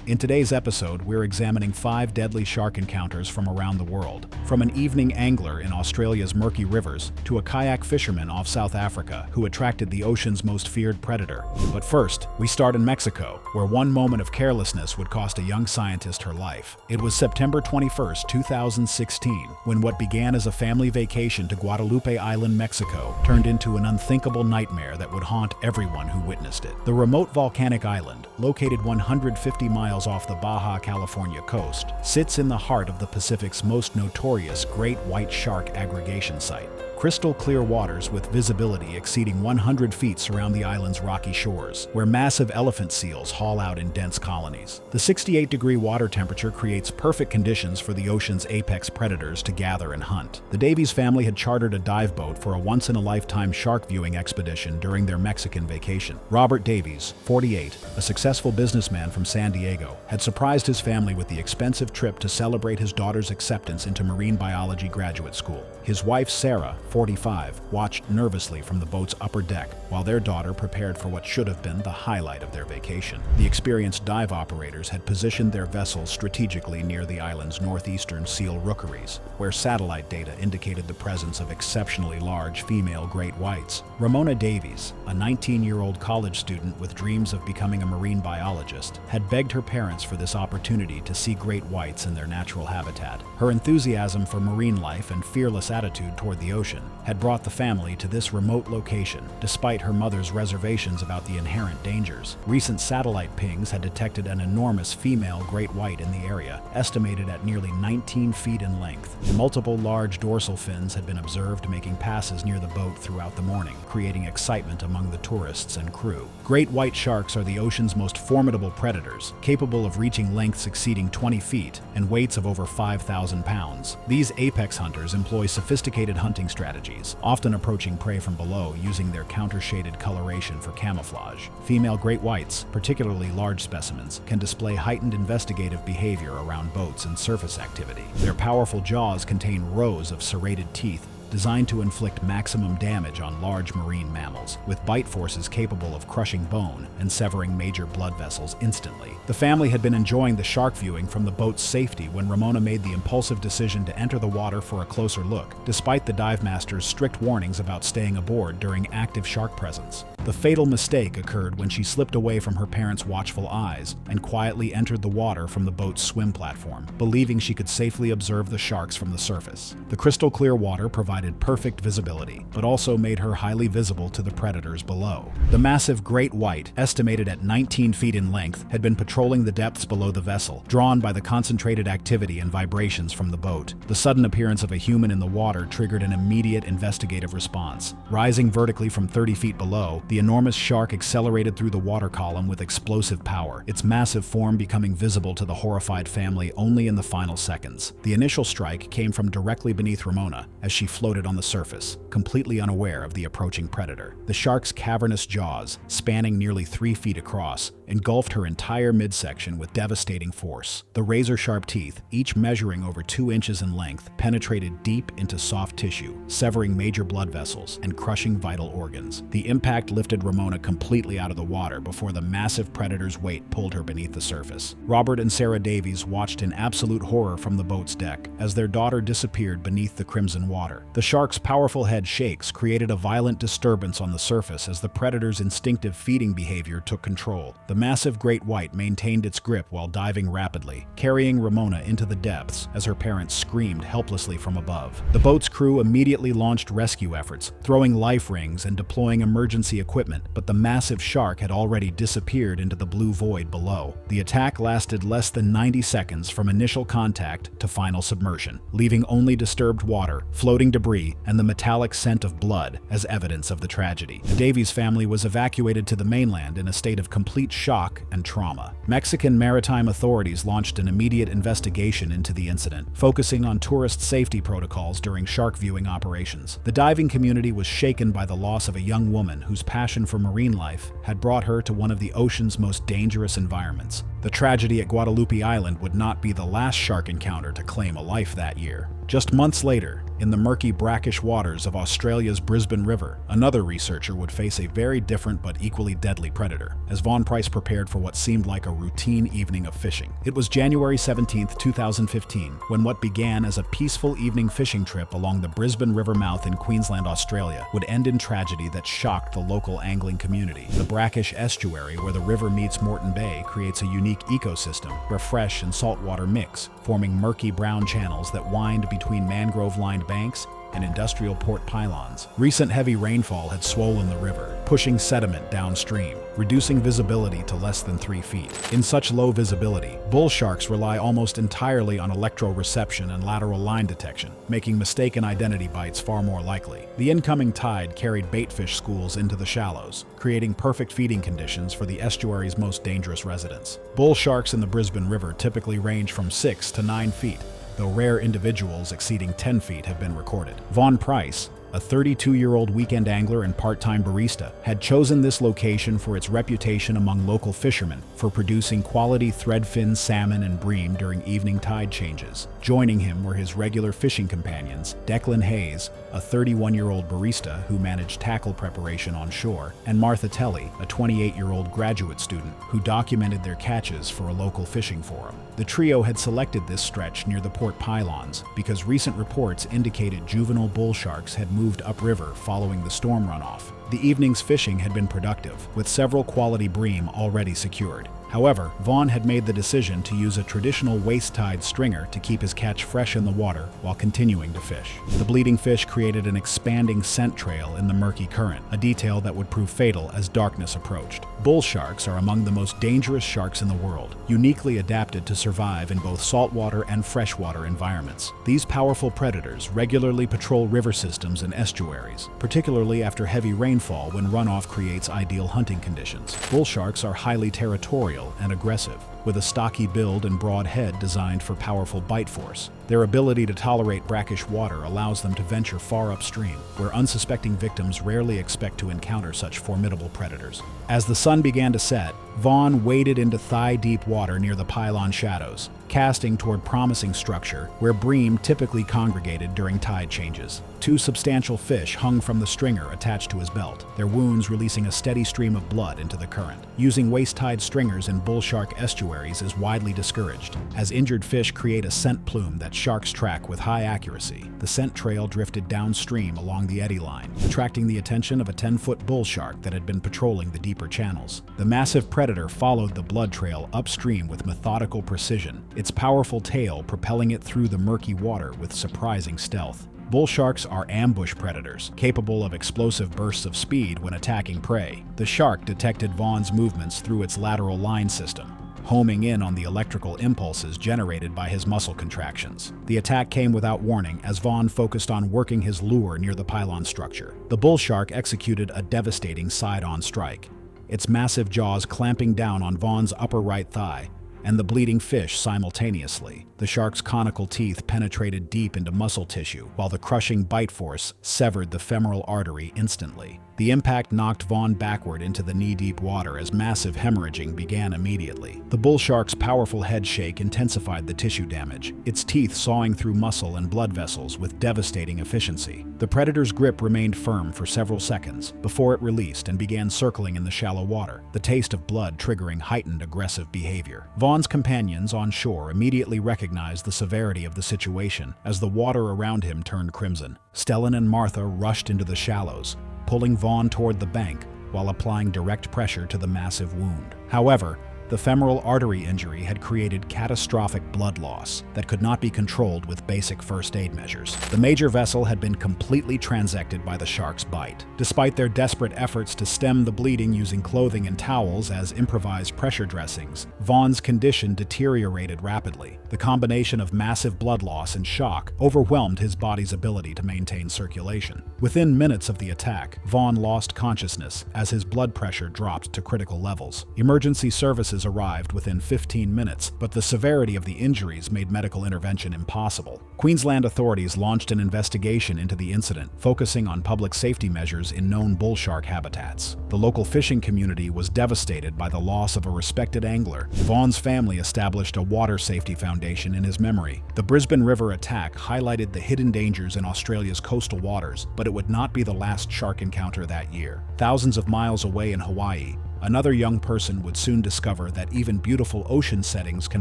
In today's episode, we're examining 5 deadly shark encounters from around the world. From an evening angler in Australia's murky rivers to a kayak fisherman off South Africa who attracted the ocean's most feared predator. But first, we start in Mexico, where one moment of carelessness would cost a young scientist her life. It was September 21, 2016, when what began as a family vacation to Guadalupe Island, Mexico, turned into an unthinkable nightmare that would haunt everyone who witnessed it. The remote volcanic island, located 150 miles off the Baja California coast, sits in the heart of the Pacific's most notorious great white shark aggregation site. Crystal clear waters with visibility exceeding 100 feet surround the island's rocky shores, where massive elephant seals haul out in dense colonies. The 68-degree water temperature creates perfect conditions for the ocean's apex predators to gather and hunt. The Davies family had chartered a dive boat for a once-in-a-lifetime shark viewing expedition during their Mexican vacation. Robert Davies, 48, a successful businessman from San Diego, had surprised his family with the expensive trip to celebrate his daughter's acceptance into marine biology graduate school. His wife, Sarah, 45, watched nervously from the boat's upper deck while their daughter prepared for what should have been the highlight of their vacation. The experienced dive operators had positioned their vessels strategically near the island's northeastern seal rookeries, where satellite data indicated the presence of exceptionally large female great whites. Ramona Davies, a 19-year-old college student with dreams of becoming a marine biologist, had begged her parents for this opportunity to see great whites in their natural habitat. Her enthusiasm for marine life and fearless attitude toward the ocean had brought the family to this remote location, despite her mother's reservations about the inherent dangers. Recent satellite pings had detected an enormous female great white in the area, estimated at nearly 19 feet in length. Multiple large dorsal fins had been observed making passes near the boat throughout the morning, creating excitement among the tourists and crew. Great white sharks are the ocean's most formidable predators, capable of reaching lengths exceeding 20 feet and weights of over 5,000 pounds. These apex hunters employ sophisticated hunting strategies, often approaching prey from below using their counter-shaded coloration for camouflage. Female great whites, particularly large specimens, can display heightened investigative behavior around boats and surface activity. Their powerful jaws contain rows of serrated teeth designed to inflict maximum damage on large marine mammals, with bite forces capable of crushing bone and severing major blood vessels instantly. The family had been enjoying the shark viewing from the boat's safety when Ramona made the impulsive decision to enter the water for a closer look, despite the dive master's strict warnings about staying aboard during active shark presence. The fatal mistake occurred when she slipped away from her parents' watchful eyes and quietly entered the water from the boat's swim platform, believing she could safely observe the sharks from the surface. The crystal clear water provided perfect visibility, but also made her highly visible to the predators below. The massive great white, estimated at 19 feet in length, had been patrolling the depths below the vessel, drawn by the concentrated activity and vibrations from the boat. The sudden appearance of a human in the water triggered an immediate investigative response. Rising vertically from 30 feet below, the enormous shark accelerated through the water column with explosive power, its massive form becoming visible to the horrified family only in the final seconds. The initial strike came from directly beneath Ramona, as she floated on the surface, completely unaware of the approaching predator. The shark's cavernous jaws, spanning nearly 3 feet across, engulfed her entire midsection with devastating force. The razor-sharp teeth, each measuring over 2 inches in length, penetrated deep into soft tissue, severing major blood vessels and crushing vital organs. The impact lifted Ramona completely out of the water before the massive predator's weight pulled her beneath the surface. Robert and Sarah Davies watched in absolute horror from the boat's deck as their daughter disappeared beneath the crimson water. The shark's powerful head shakes created a violent disturbance on the surface as the predator's instinctive feeding behavior took control. The massive great white maintained its grip while diving rapidly, carrying Ramona into the depths as her parents screamed helplessly from above. The boat's crew immediately launched rescue efforts, throwing life rings and deploying emergency equipment, but the massive shark had already disappeared into the blue void below. The attack lasted less than 90 seconds from initial contact to final submersion, leaving only disturbed water, floating debris, and the metallic scent of blood as evidence of the tragedy. The Davies family was evacuated to the mainland in a state of complete shock and trauma. Mexican maritime authorities launched an immediate investigation into the incident, focusing on tourist safety protocols during shark viewing operations. The diving community was shaken by the loss of a young woman whose passion for marine life had brought her to one of the ocean's most dangerous environments. The tragedy at Guadalupe Island would not be the last shark encounter to claim a life that year. Just months later, in the murky, brackish waters of Australia's Brisbane River, another researcher would face a very different but equally deadly predator, as Vaughan Price prepared for what seemed like a routine evening of fishing. It was January 17, 2015, when what began as a peaceful evening fishing trip along the Brisbane River mouth in Queensland, Australia, would end in tragedy that shocked the local angling community. The brackish estuary where the river meets Moreton Bay creates a unique ecosystem where fresh and saltwater mix, forming murky brown channels that wind between mangrove-lined banks and industrial port pylons. Recent heavy rainfall had swollen the river, pushing sediment downstream, reducing visibility to less than 3 feet. In such low visibility, bull sharks rely almost entirely on electroreception and lateral line detection, making mistaken identity bites far more likely. The incoming tide carried baitfish schools into the shallows, creating perfect feeding conditions for the estuary's most dangerous residents. Bull sharks in the Brisbane River typically range from 6 to 9 feet, though rare individuals exceeding 10 feet have been recorded. Vaughan Price, a 32-year-old weekend angler and part-time barista, had chosen this location for its reputation among local fishermen for producing quality threadfin salmon and bream during evening tide changes. Joining him were his regular fishing companions, Declan Hayes, a 31-year-old barista who managed tackle preparation on shore, and Martha Telly, a 28-year-old graduate student who documented their catches for a local fishing forum. The trio had selected this stretch near the port pylons because recent reports indicated juvenile bull sharks had moved upriver following the storm runoff. The evening's fishing had been productive, with several quality bream already secured. However, Vaughan had made the decision to use a traditional waist-tied stringer to keep his catch fresh in the water while continuing to fish. The bleeding fish created an expanding scent trail in the murky current, a detail that would prove fatal as darkness approached. Bull sharks are among the most dangerous sharks in the world, uniquely adapted to survive in both saltwater and freshwater environments. These powerful predators regularly patrol river systems and estuaries, particularly after heavy rainfall when runoff creates ideal hunting conditions. Bull sharks are highly territorial and aggressive, with a stocky build and broad head designed for powerful bite force. Their ability to tolerate brackish water allows them to venture far upstream, where unsuspecting victims rarely expect to encounter such formidable predators. As the sun began to set, Vaughan waded into thigh-deep water near the pylon shadows, casting toward promising structure where bream typically congregated during tide changes. 2 substantial fish hung from the stringer attached to his belt, their wounds releasing a steady stream of blood into the current. Using waist-tied stringers in bull shark estuaries is widely discouraged, as injured fish create a scent plume that sharks track with high accuracy. The scent trail drifted downstream along the eddy line, attracting the attention of a 10-foot bull shark that had been patrolling the deeper channels. The massive predator followed the blood trail upstream with methodical precision, its powerful tail propelling it through the murky water with surprising stealth. Bull sharks are ambush predators, capable of explosive bursts of speed when attacking prey. The shark detected Vaughan's movements through its lateral line system, homing in on the electrical impulses generated by his muscle contractions. The attack came without warning as Vaughan focused on working his lure near the pylon structure. The bull shark executed a devastating side-on strike, its massive jaws clamping down on Vaughan's upper right thigh, and the bleeding fish simultaneously. The shark's conical teeth penetrated deep into muscle tissue, while the crushing bite force severed the femoral artery instantly. The impact knocked Vaughan backward into the knee-deep water as massive hemorrhaging began immediately. The bull shark's powerful head shake intensified the tissue damage, its teeth sawing through muscle and blood vessels with devastating efficiency. The predator's grip remained firm for several seconds before it released and began circling in the shallow water, the taste of blood triggering heightened aggressive behavior. Vaughan's companions on shore immediately recognized the severity of the situation as the water around him turned crimson. Stellan and Martha rushed into the shallows, pulling Vaughan toward the bank while applying direct pressure to the massive wound. However, the femoral artery injury had created catastrophic blood loss that could not be controlled with basic first aid measures. The major vessel had been completely transected by the shark's bite. Despite their desperate efforts to stem the bleeding using clothing and towels as improvised pressure dressings, Vaughan's condition deteriorated rapidly. The combination of massive blood loss and shock overwhelmed his body's ability to maintain circulation. Within minutes of the attack, Vaughan lost consciousness as his blood pressure dropped to critical levels. Emergency services ambulances arrived within 15 minutes, but the severity of the injuries made medical intervention impossible. Queensland authorities launched an investigation into the incident, focusing on public safety measures in known bull shark habitats. The local fishing community was devastated by the loss of a respected angler. Vaughan's family established a water safety foundation in his memory. The Brisbane River attack highlighted the hidden dangers in Australia's coastal waters, but it would not be the last shark encounter that year. Thousands of miles away in Hawaii, another young person would soon discover that even beautiful ocean settings can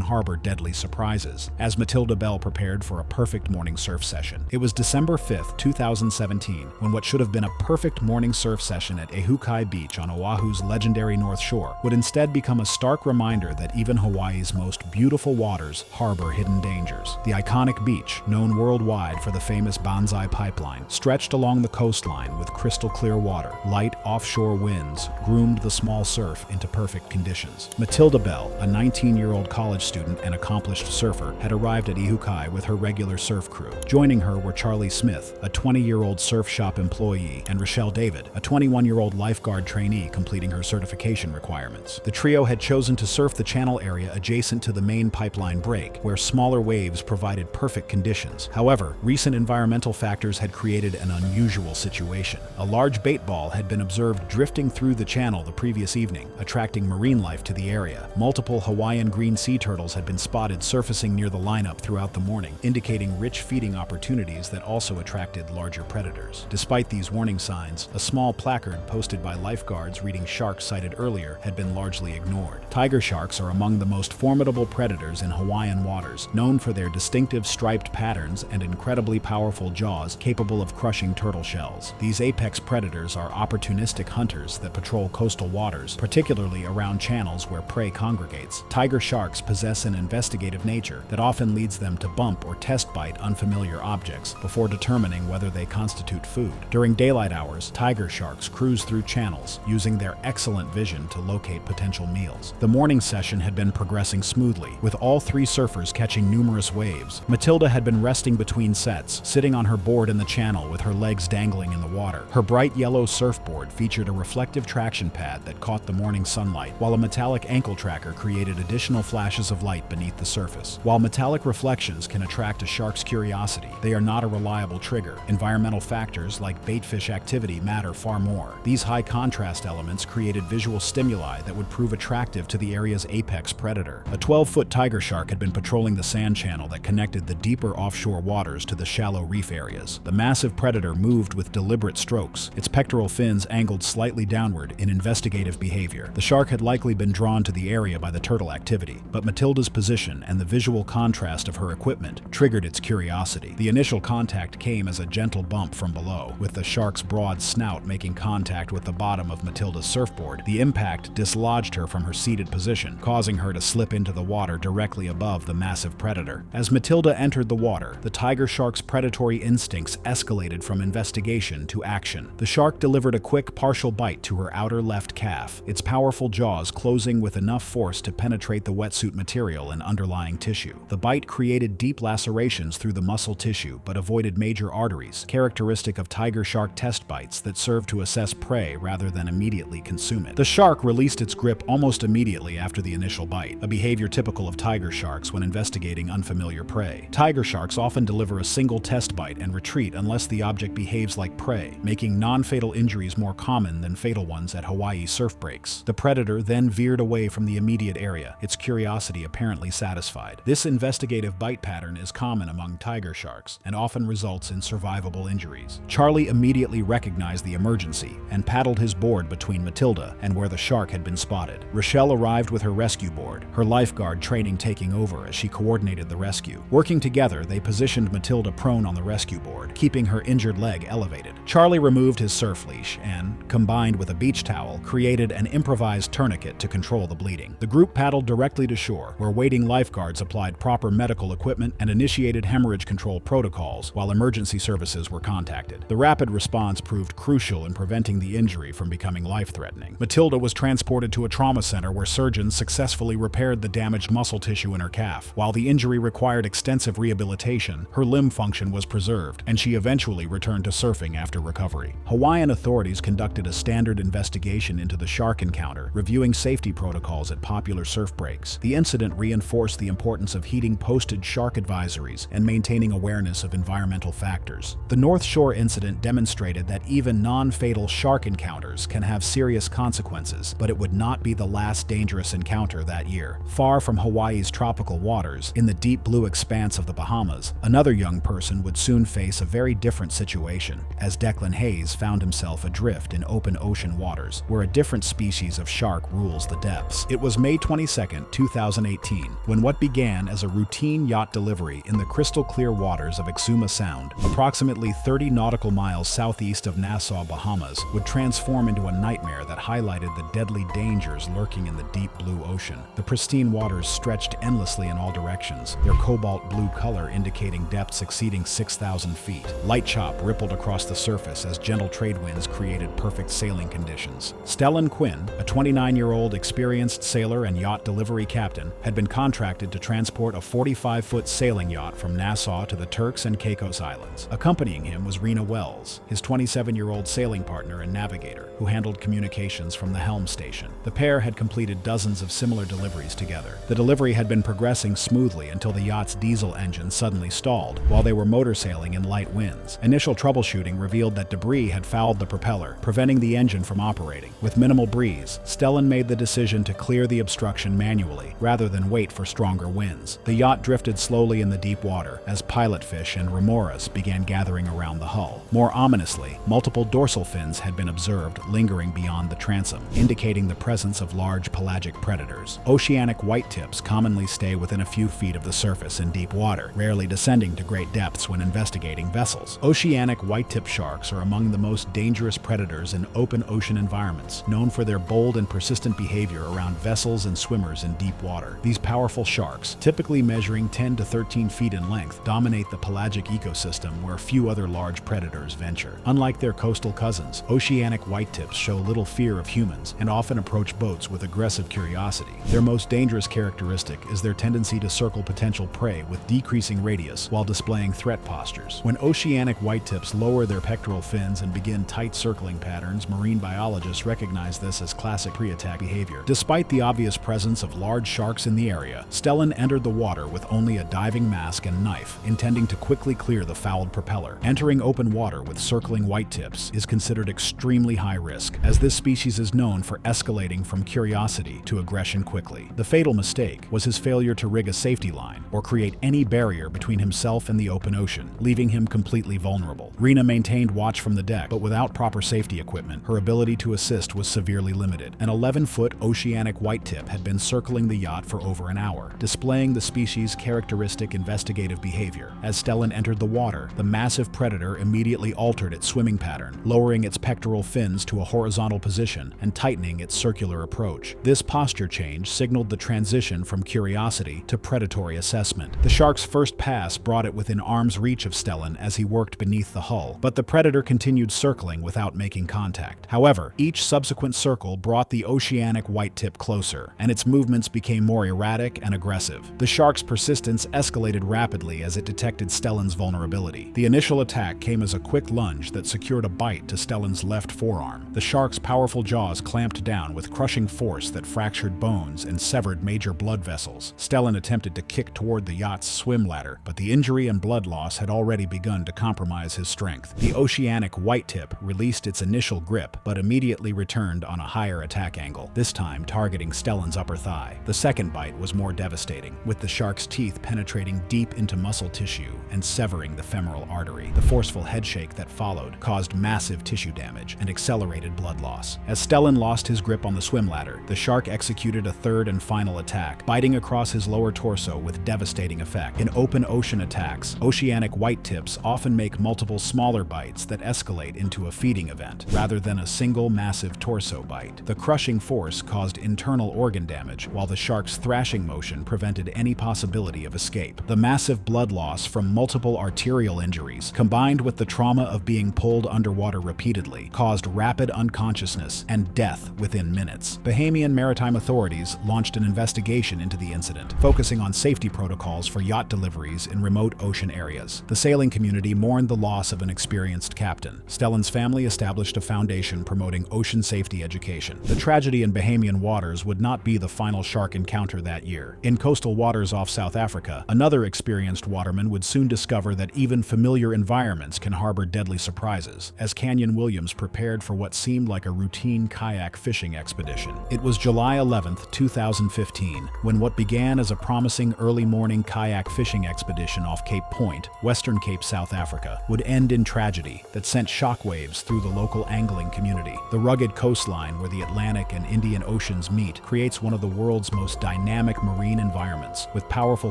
harbor deadly surprises, as Matilda Bell prepared for a perfect morning surf session. It was December 5, 2017, when what should have been a perfect morning surf session at Ehukai Beach on Oahu's legendary North Shore would instead become a stark reminder that even Hawaii's most beautiful waters harbor hidden dangers. The iconic beach, known worldwide for the famous Banzai Pipeline, stretched along the coastline with crystal clear water. Light offshore winds groomed the small surf into perfect conditions. Matilda Bell, a 19-year-old college student and accomplished surfer, had arrived at Ehukai with her regular surf crew. Joining her were Charlie Smith, a 20-year-old surf shop employee, and Rochelle David, a 21-year-old lifeguard trainee completing her certification requirements. The trio had chosen to surf the channel area adjacent to the main pipeline break, where smaller waves provided perfect conditions. However, recent environmental factors had created an unusual situation. A large bait ball had been observed drifting through the channel the previous evening, attracting marine life to the area. Multiple Hawaiian green sea turtles had been spotted surfacing near the lineup throughout the morning, indicating rich feeding opportunities that also attracted larger predators. Despite these warning signs, a small placard posted by lifeguards reading sharks sighted earlier had been largely ignored. Tiger sharks are among the most formidable predators in Hawaiian waters, known for their distinctive striped patterns and incredibly powerful jaws capable of crushing turtle shells. These apex predators are opportunistic hunters that patrol coastal waters, particularly around channels where prey congregates. Tiger sharks possess an investigative nature that often leads them to bump or test bite unfamiliar objects before determining whether they constitute food. During daylight hours, tiger sharks cruise through channels, using their excellent vision to locate potential meals. The morning session had been progressing smoothly, with all three surfers catching numerous waves. Matilda had been resting between sets, sitting on her board in the channel with her legs dangling in the water. Her bright yellow surfboard featured a reflective traction pad that caught the morning sunlight, while a metallic ankle tracker created additional flashes of light beneath the surface. While metallic reflections can attract a shark's curiosity, they are not a reliable trigger. Environmental factors like baitfish activity matter far more. These high contrast elements created visual stimuli that would prove attractive to the area's apex predator. A 12-foot tiger shark had been patrolling the sand channel that connected the deeper offshore waters to the shallow reef areas. The massive predator moved with deliberate strokes, its pectoral fins angled slightly downward in investigative behavior. The shark had likely been drawn to the area by the turtle activity, but Matilda's position and the visual contrast of her equipment triggered its curiosity. The initial contact came as a gentle bump from below, with the shark's broad snout making contact with the bottom of Matilda's surfboard. The impact dislodged her from her seated position, causing her to slip into the water directly above the massive predator. As Matilda entered the water, the tiger shark's predatory instincts escalated from investigation to action. The shark delivered a quick partial bite to her outer left calf, its powerful jaws closing with enough force to penetrate the wetsuit material and underlying tissue. The bite created deep lacerations through the muscle tissue but avoided major arteries, characteristic of tiger shark test bites that serve to assess prey rather than immediately consume it. The shark released its grip almost immediately after the initial bite, a behavior typical of tiger sharks when investigating unfamiliar prey. Tiger sharks often deliver a single test bite and retreat unless the object behaves like prey, making non-fatal injuries more common than fatal ones at Hawaii surf breaks. The predator then veered away from the immediate area, its curiosity apparently satisfied. This investigative bite pattern is common among tiger sharks and often results in survivable injuries. Charlie immediately recognized the emergency and paddled his board between Matilda and where the shark had been spotted. Rochelle arrived with her rescue board, her lifeguard training taking over as she coordinated the rescue. Working together, they positioned Matilda prone on the rescue board, keeping her injured leg elevated. Charlie removed his surf leash and, combined with a beach towel, created an improvised tourniquet to control the bleeding. The group paddled directly to shore, where waiting lifeguards applied proper medical equipment and initiated hemorrhage control protocols while emergency services were contacted. The rapid response proved crucial in preventing the injury from becoming life-threatening. Matilda was transported to a trauma center where surgeons successfully repaired the damaged muscle tissue in her calf. While the injury required extensive rehabilitation, her limb function was preserved, and she eventually returned to surfing after recovery. Hawaiian authorities conducted a standard investigation into the shark encounter, reviewing safety protocols at popular surf breaks. The incident reinforced the importance of heeding posted shark advisories and maintaining awareness of environmental factors. The North Shore incident demonstrated that even non-fatal shark encounters can have serious consequences, but it would not be the last dangerous encounter that year. Far from Hawaii's tropical waters, in the deep blue expanse of the Bahamas, another young person would soon face a very different situation, as Declan Hayes found himself adrift in open ocean waters, where a different species of shark rules the depths. It was May 22, 2018, when what began as a routine yacht delivery in the crystal-clear waters of Exuma Sound, approximately 30 nautical miles southeast of Nassau, Bahamas, would transform into a nightmare that highlighted the deadly dangers lurking in the deep blue ocean. The pristine waters stretched endlessly in all directions, their cobalt blue color indicating depths exceeding 6,000 feet. Light chop rippled across the surface as gentle trade winds created perfect sailing conditions. Stellan Quinn, a 29-year-old experienced sailor and yacht delivery captain, had been contracted to transport a 45-foot sailing yacht from Nassau to the Turks and Caicos Islands. Accompanying him was Rena Wells, his 27-year-old sailing partner and navigator, who handled communications from the helm station. The pair had completed dozens of similar deliveries together. The delivery had been progressing smoothly until the yacht's diesel engine suddenly stalled while they were motor sailing in light winds. Initial troubleshooting revealed that debris had fouled the propeller, preventing the engine from operating. With minimal breeze, Stellan made the decision to clear the obstruction manually, rather than wait for stronger winds. The yacht drifted slowly in the deep water as pilotfish and remoras began gathering around the hull. More ominously, multiple dorsal fins had been observed lingering beyond the transom, indicating the presence of large pelagic predators. Oceanic whitetips commonly stay within a few feet of the surface in deep water, rarely descending to great depths when investigating vessels. Oceanic whitetip sharks are among the most dangerous predators in open ocean environments, known for their bold and persistent behavior around vessels and swimmers in deep water. These powerful sharks, typically measuring 10 to 13 feet in length, dominate the pelagic ecosystem where few other large predators venture. Unlike their coastal cousins, oceanic whitetips show little fear of humans and often approach boats with aggressive curiosity. Their most dangerous characteristic is their tendency to circle potential prey with decreasing radius while displaying threat postures. When oceanic whitetips lower their pectoral fins and begin tight circling patterns, marine biologists recognize this as classic pre-attack behavior. Despite the obvious presence of large sharks in the area, Stellan entered the water with only a diving mask and knife, intending to quickly clear the fouled propeller. Entering open water with circling whitetips is considered extremely high risk, as this species is known for escalating from curiosity to aggression quickly. The fatal mistake was his failure to rig a safety line or create any barrier between himself and the open ocean, leaving him completely vulnerable. Rena maintained watch from the deck, but without proper safety equipment, her ability to assist was severely limited. An 11-foot oceanic whitetip had been circling the yacht for over an hour, displaying the species' characteristic investigative behavior. As Stellan entered the water, the massive predator immediately altered its swimming pattern, lowering its pectoral fins to a horizontal position and tightening its circular approach. This posture change signaled the transition from curiosity to predatory assessment. The shark's first pass brought it within arm's reach of Stellan as he worked beneath the hull, but the predator continued circling without making contact. However, each subsequent circle brought the oceanic whitetip closer, and its movements became more erratic and aggressive. The shark's persistence escalated rapidly as it detected Stellan's vulnerability. The initial attack came as a quick lunge that secured a bite to Stellan's left forearm. The shark's powerful jaws clamped down with crushing force that fractured bones and severed major blood vessels. Stellan attempted to kick toward the yacht's swim ladder, but the injury and blood loss had already begun to compromise his strength. The oceanic whitetip released its initial grip, but immediately returned on a higher attack angle, this time targeting Stellan's upper thigh. The second bite was more devastating, with the shark's teeth penetrating deep into muscle tissue and severing the femoral artery. The forceful headshake that followed caused massive tissue damage and accelerated blood loss. As Stellan lost his grip on the swim ladder, the shark executed a third and final attack, biting across his lower torso with devastating effect. In open ocean attacks, oceanic whitetips often make multiple smaller bites that escalate into a feeding event, rather than a single massive torso bite. The crushing force caused internal organ damage, while the shark's thrashing motion prevented any possibility of escape. The massive blood loss from multiple arterial injuries, combined with the trauma of being pulled underwater repeatedly, caused rapid unconsciousness and death within minutes. Bahamian maritime authorities launched an investigation into the incident, focusing on safety protocols for yacht deliveries in remote ocean areas. The sailing community mourned the loss of an experienced captain. Stellan's family established a foundation promoting ocean safety education. The tragedy in Bahamian waters would not be the final shark encounter that year. In coastal waters off South Africa, another experienced waterman would soon discover that even familiar environments can harbor deadly surprises, as Canyon Williams prepared for what seemed like a routine kayak fishing expedition. It was July 11, 2015, when what began as a promising early morning kayak fishing expedition off Cape Point, Western Cape, South Africa, would end in tragedy that sent shockwaves through the local angling community. The rugged coastline where the Atlantic and Indian Oceans meet creates one of the world's most dynamic marine environments, with powerful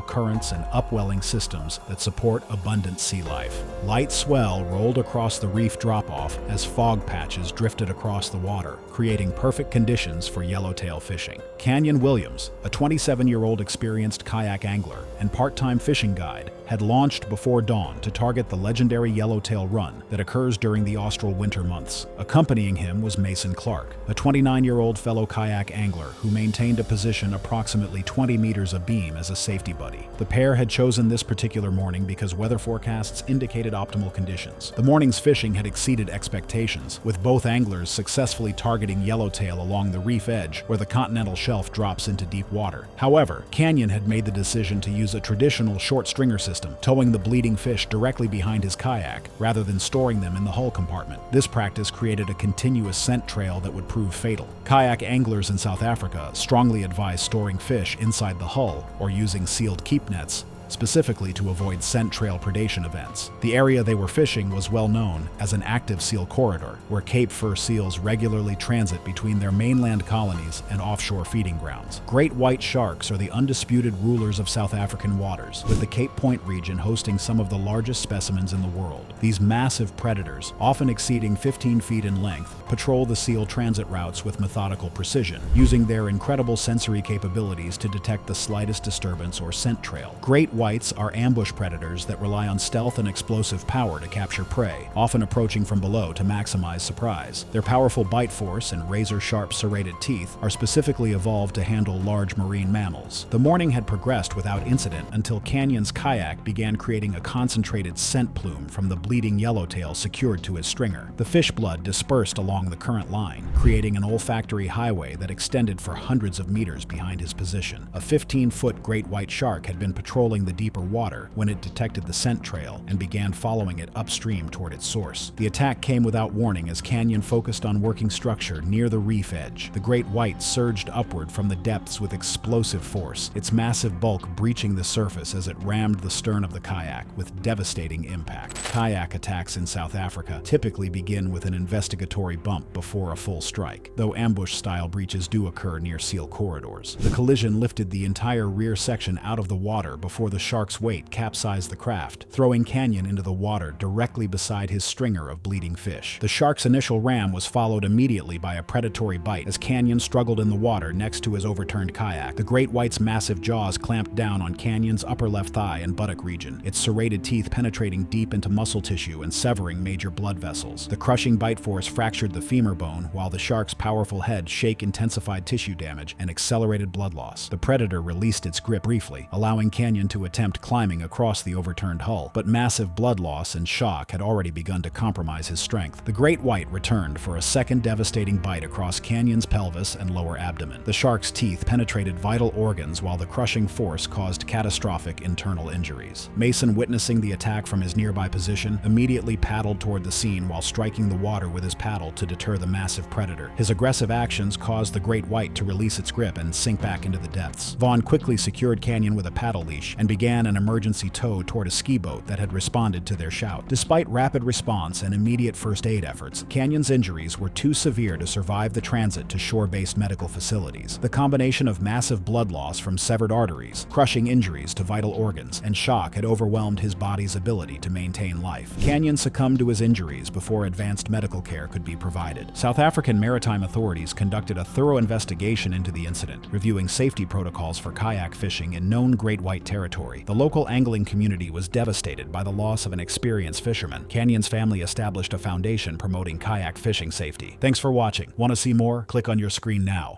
currents and upwelling systems that support abundant sea life. Light swell rolled across the reef drop-off as fog patches drifted across the water, creating perfect conditions for yellowtail fishing. Canyon Williams, a 27-year-old experienced kayak angler and part-time fishing guide, had launched before dawn to target the legendary yellowtail run that occurs during the austral winter months. Accompanying him was Mason Clark, a 29-year-old fellow kayak angler who maintained a position approximately 20 meters abeam as a safety buddy. The pair had chosen this particular morning because weather forecasts indicated optimal conditions. The morning's fishing had exceeded expectations, with both anglers successfully targeting yellowtail along the reef edge where the continental shelf drops into deep water. However, Canyon had made the decision to use a traditional short stringer system, towing the bleeding fish directly behind his kayak rather than storing them in the hull compartment. This practice created a continuous scent trail that would prove fatal. Kayak anglers in South Africa strongly advise storing fish inside the hull or using sealed keep nets, specifically to avoid scent trail predation events. The area they were fishing was well known as an active seal corridor, where Cape fur seals regularly transit between their mainland colonies and offshore feeding grounds. Great white sharks are the undisputed rulers of South African waters, with the Cape Point region hosting some of the largest specimens in the world. These massive predators, often exceeding 15 feet in length, patrol the seal transit routes with methodical precision, using their incredible sensory capabilities to detect the slightest disturbance or scent trail. Great whites are ambush predators that rely on stealth and explosive power to capture prey, often approaching from below to maximize surprise. Their powerful bite force and razor-sharp serrated teeth are specifically evolved to handle large marine mammals. The morning had progressed without incident until Canyon's kayak began creating a concentrated scent plume from the bleeding yellowtail secured to his stringer. The fish blood dispersed along the current line, creating an olfactory highway that extended for hundreds of meters behind his position. A 15-foot great white shark had been patrolling the deeper water when it detected the scent trail and began following it upstream toward its source. The attack came without warning as Canyon focused on working structure near the reef edge. The great white surged upward from the depths with explosive force, its massive bulk breaching the surface as it rammed the stern of the kayak with devastating impact. Kayak attacks in South Africa typically begin with an investigatory bump before a full strike, though ambush-style breaches do occur near seal corridors. The collision lifted the entire rear section out of the water before the shark's weight capsized the craft, throwing Canyon into the water directly beside his stringer of bleeding fish. The shark's initial ram was followed immediately by a predatory bite as Canyon struggled in the water next to his overturned kayak. The great white's massive jaws clamped down on Canyon's upper left thigh and buttock region, its serrated teeth penetrating deep into muscle tissue and severing major blood vessels. The crushing bite force fractured the femur bone, while the shark's powerful head shake intensified tissue damage and accelerated blood loss. The predator released its grip briefly, allowing Canyon to attempt climbing across the overturned hull, but massive blood loss and shock had already begun to compromise his strength. The great white returned for a second devastating bite across Canyon's pelvis and lower abdomen. The shark's teeth penetrated vital organs while the crushing force caused catastrophic internal injuries. Mason, witnessing the attack from his nearby position, immediately paddled toward the scene while striking the water with his paddle to deter the massive predator. His aggressive actions caused the great white to release its grip and sink back into the depths. Vaughn quickly secured Canyon with a paddle leash and began an emergency tow toward a ski boat that had responded to their shout. Despite rapid response and immediate first aid efforts, Canyon's injuries were too severe to survive the transit to shore-based medical facilities. The combination of massive blood loss from severed arteries, crushing injuries to vital organs, and shock had overwhelmed his body's ability to maintain life. Canyon succumbed to his injuries before advanced medical care could be provided. South African maritime authorities conducted a thorough investigation into the incident, reviewing safety protocols for kayak fishing in known great white territory. The local angling community was devastated by the loss of an experienced fisherman. Canyon's family established a foundation promoting kayak fishing safety. Thanks for watching. Want to see more? Click on your screen now.